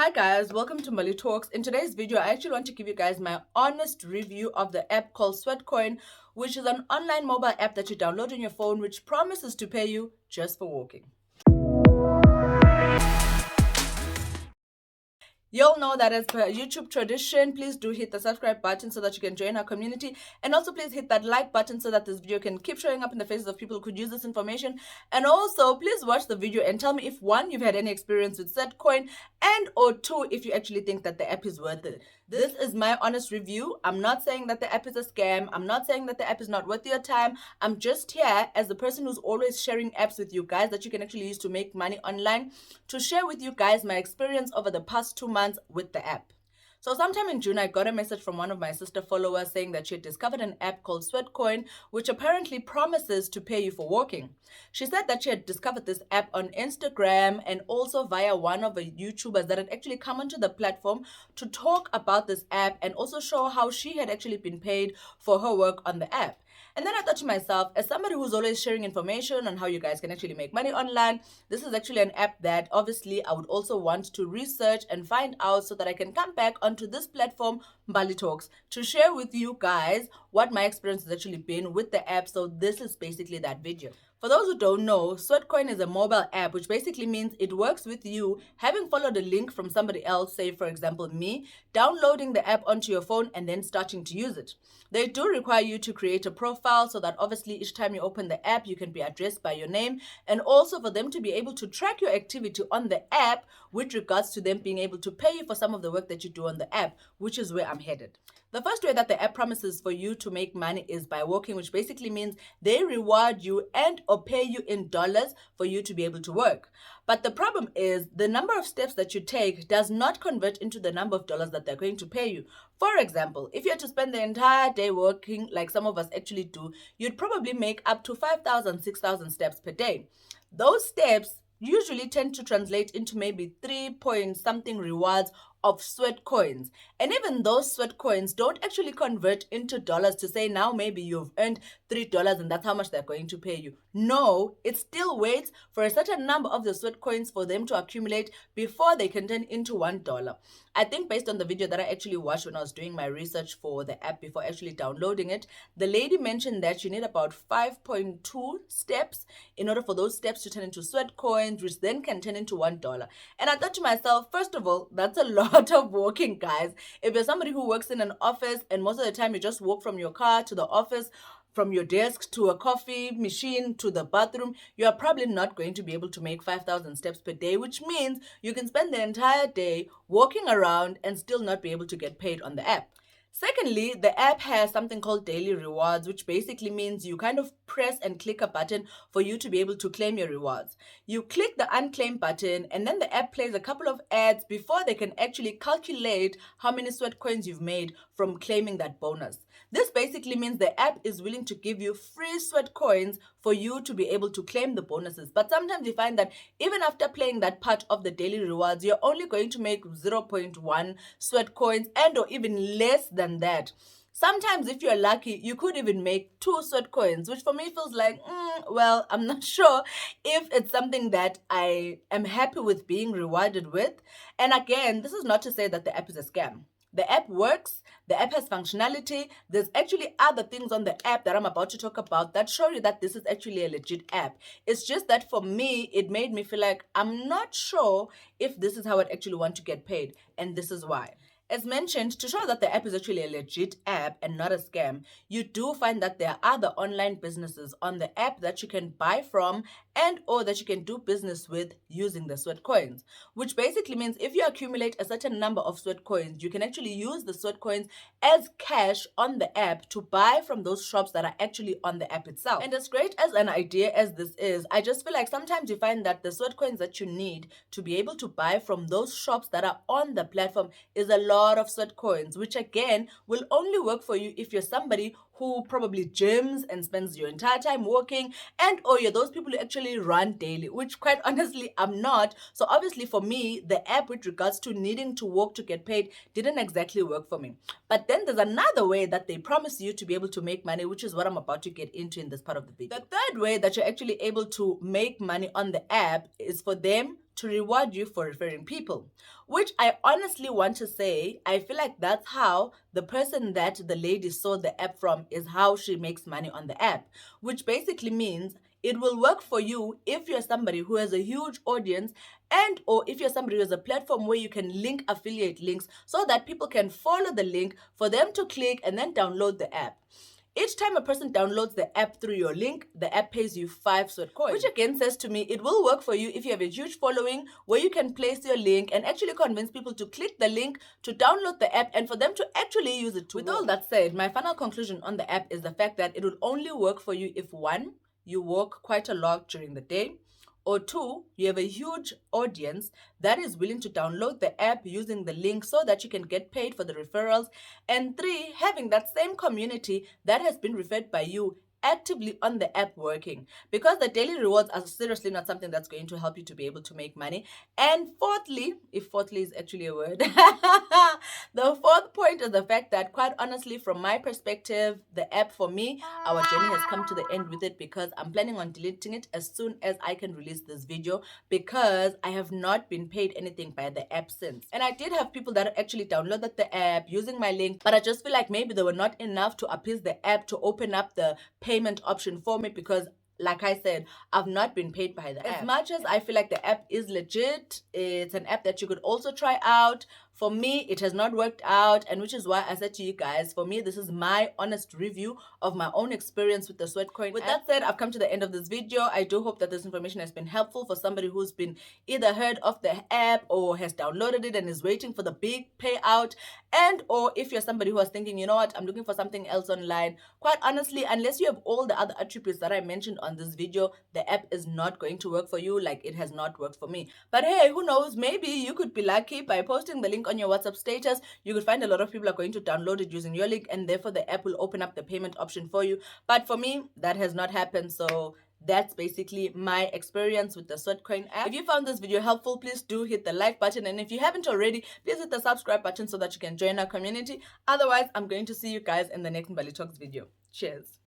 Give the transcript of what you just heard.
Hi guys, welcome to Mbali Talks. In today's video, I actually want to give you guys my honest review of the app called Sweatcoin, which is an online mobile app that you download on your phone, which promises to pay you just for walking. You'll know that as per YouTube tradition, please do hit the subscribe button so that you can join our community. And also please hit that like button so that this video can keep showing up in the faces of people who could use this information. And also please watch the video and tell me if one, you've had any experience with Sweatcoin, and or two, if you actually think that the app is worth it. This is my honest review. I'm not saying that the app is a scam. I'm not saying that the app is not worth your time. I'm just here as the person who's always sharing apps with you guys that you can actually use to make money online, to share with you guys my experience over the past 2 months with the app. So sometime in June, I got a message from one of my sister followers saying that she had discovered an app called Sweatcoin, which apparently promises to pay you for walking. She said that she had discovered this app on Instagram and also via one of the YouTubers that had actually come onto the platform to talk about this app and also show how she had actually been paid for her work on the app. And then I thought to myself, as somebody who's always sharing information on how you guys can actually make money online, this is actually an app that obviously I would also want to research and find out so that I can come back onto this platform, Mbali Talks, to share with you guys what my experience has actually been with the app. So this is basically that video. For those who don't know, Sweatcoin is a mobile app, which basically means it works with you having followed a link from somebody else, say for example me, downloading the app onto your phone and then starting to use it. They do require you to create a profile so that obviously each time you open the app, you can be addressed by your name, and also for them to be able to track your activity on the app with regards to them being able to pay you for some of the work that you do on the app, which is where I'm headed. The first way that the app promises for you to make money is by working, which basically means they reward you and or pay you in dollars for you to be able to work. But the problem is the number of steps that you take does not convert into the number of dollars that they're going to pay you. For example, if you had to spend the entire day working like some of us actually do, you'd probably make up to 5,000, 6,000 steps per day. Those steps usually tend to translate into maybe 3 point something rewards of sweat coins. And even those sweat coins don't actually convert into dollars to say now maybe you've earned $3 and that's how much they're going to pay you. No, it still waits for a certain number of the sweat coins for them to accumulate before they can turn into $1. I think based on the video that I actually watched when I was doing my research for the app before actually downloading it, the lady mentioned that you need about 5.2 steps in order for those steps to turn into sweat coins, which then can turn into $1. And I thought to myself, first of all, that's a lot of walking, guys. If you're somebody who works in an office and most of the time you just walk from your car to the office, from your desk to a coffee machine to the bathroom, you are probably not going to be able to make 5,000 steps per day, which means you can spend the entire day walking around and still not be able to get paid on the app. Secondly, the app has something called daily rewards, which basically means you kind of press and click a button for you to be able to claim your rewards. You click the unclaim button and then the app plays a couple of ads before they can actually calculate how many sweat coins you've made from claiming that bonus. This basically means the app is willing to give you free sweat coins for you to be able to claim the bonuses. But sometimes you find that even after playing that part of the daily rewards, you're only going to make 0.1 sweat coins and or even less than that. Sometimes if you're lucky, you could even make 2 sweat coins, which for me feels like, well, I'm not sure if it's something that I am happy with being rewarded with. And again, this is not to say that the app is a scam. The app works, the app has functionality. There's actually other things on the app that I'm about to talk about that show you that this is actually a legit app. It's just that for me, it made me feel like I'm not sure if this is how I'd actually want to get paid, and this is why. As mentioned, to show that the app is actually a legit app and not a scam, you do find that there are other online businesses on the app that you can buy from and or that you can do business with using the sweat coins, which basically means if you accumulate a certain number of sweat coins, you can actually use the sweat coins as cash on the app to buy from those shops that are actually on the app itself. And as great as an idea as this is, I just feel like sometimes you find that the sweat coins that you need to be able to buy from those shops that are on the platform is a lot of sweat coins, which again will only work for you if you're somebody who probably gyms and spends your entire time working, and or you're those people who actually run daily, which quite honestly I'm not. So obviously for me, the app with regards to needing to work to get paid didn't exactly work for me. But then there's another way that they promise you to be able to make money, which is what I'm about to get into in this part of the video. The third way that you're actually able to make money on the app is for them to reward you for referring people. Which I honestly want to say, I feel like that's how the person that the lady saw the app from is how she makes money on the app. Which basically means it will work for you if you're somebody who has a huge audience, and or if you're somebody who has a platform where you can link affiliate links so that people can follow the link for them to click and then download the app. Each time a person downloads the app through your link, the app pays you 5 Sweatcoin. Which again says to me, it will work for you if you have a huge following where you can place your link and actually convince people to click the link to download the app and for them to actually use it. With all that said, my final conclusion on the app is the fact that it will only work for you if, one, you work quite a lot during the day, or two, you have a huge audience that is willing to download the app using the link so that you can get paid for the referrals, and three, having that same community that has been referred by you actively on the app working, because the daily rewards are seriously not something that's going to help you to be able to make money. And fourthly, if fourthly is actually a word, the fourth point is the fact that, quite honestly, from my perspective, the app for me, our journey has come to the end with it, because I'm planning on deleting it as soon as I can release this video, because I have not been paid anything by the app since. And I did have people that actually downloaded the app using my link, but I just feel like maybe they were not enough to appease the app to open up the payment option for me, because like I said, I've not been paid by the app. As much as I feel like the app is legit, it's an app that you could also try out. For me, it has not worked out, and which is why I said to you guys, for me, this is my honest review of my own experience with the Sweatcoin. With that said, I've come to the end of this video. I do hope that this information has been helpful for somebody who's been either heard of the app or has downloaded it and is waiting for the big payout, and or if you're somebody who was thinking, you know what, I'm looking for something else online. Quite honestly, unless you have all the other attributes that I mentioned on this video, the app is not going to work for you like it has not worked for me. But hey, who knows, maybe you could be lucky by posting the link on your WhatsApp status. You could find a lot of people are going to download it using your link, and therefore the app will open up the payment option for you. But for me, that has not happened. So that's basically my experience with the Sweatcoin app. If you found this video helpful, please do hit the like button, and if you haven't already, please hit the subscribe button so that you can join our community. Otherwise, I'm going to see you guys in the next Mbali Talks video. Cheers.